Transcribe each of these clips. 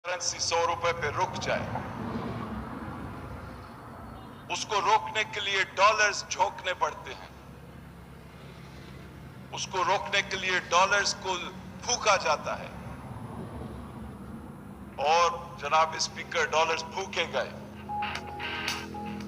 Currency 100 रुपए पे रुक जाए, उसको रोकने के लिए डॉलर्स झोंकने पड़ते हैं, उसको रोकने के लिए डॉलर्स को फूंका जाता है और जनाब स्पीकर डॉलर्स फूंके गए।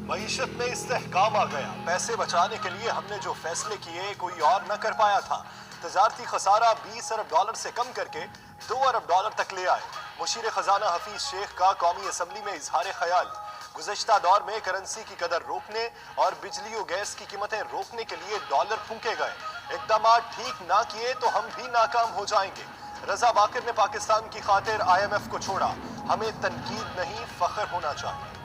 मईशत में इस्तेहकाम आ गया। पैसे बचाने के लिए हमने जो फैसले किए कोई और न कर पाया था। तजारती खसारा 20 अरब डॉलर से कम करके 2 अरब डॉलर तक ले आए। मुशीर खजाना हफीज शेख का कौमी असम्बली में इजहार ख्याल। गुज़श्ता दौर में करेंसी की कदर रोकने और बिजली और गैस की कीमतें रोकने के लिए डॉलर फूंके गए। इक़दाम ठीक ना किए तो हम भी नाकाम हो जाएंगे। रजा बाकिर ने पाकिस्तान की खातिर IMF को छोड़ा। हमें तनकीद नहीं, फख्र होना चाहिए।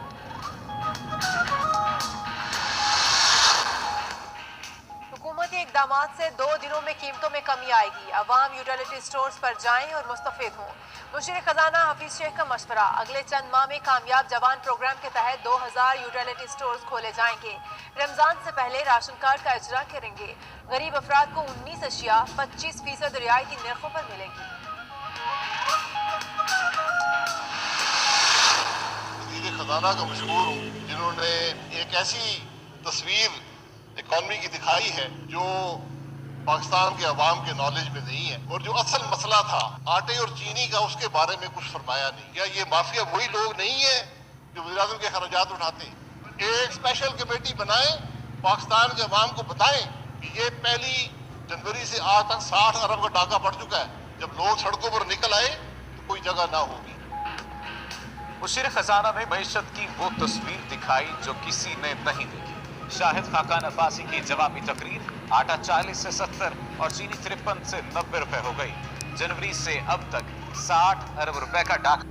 हुकूमती इक़दामात से 2 दिनों में कीमतों में कमी आएगी। अवाम यूटिलिटी स्टोर्स पर जाएं और मुस्तफ़िद हों। मुशीर खजाना हफीज शेख का मशवरा। अगले चंद माह में कामयाब जवान प्रोग्राम के तहत 2000 यूटिलिटी स्टोर्स खोले जाएंगे। रमजान से पहले राशन कार्ड का इजरा करेंगे। गरीब अफराद को 19 अशिया 25% रियायती नरखों पर मिलेगी। खजाना का मशहूर हूँ जिन्होंने एक ऐसी तस्वीर इकॉनमी की दिखाई है जो पाकिस्तान के अवाम के नॉलेज में नहीं है। और जो असल मसला था आटे और चीनी का, उसके बारे में कुछ फरमाया नहीं। क्या ये माफिया वही लोग नहीं है जो वज़ीर-ए-आज़म के खर्चात उठाते हैं? एक स्पेशल कमेटी बनाए, पाकिस्तान के अवाम को बताएं कि ये 1 जनवरी से आज तक 60 अरब का डाका पड़ चुका है। जब लोग सड़कों पर निकल आए तो कोई जगह ना होगी। मुशीर खजाना ने मईशत की वो तस्वीर दिखाई जो किसी ने नहीं देखी। शाहिद खाकान अब्बासी की जवाबी तकरीर। आटा 40 से 70 और चीनी 53 से 90 रुपए हो गई। जनवरी से अब तक 60 अरब रुपए का डाका।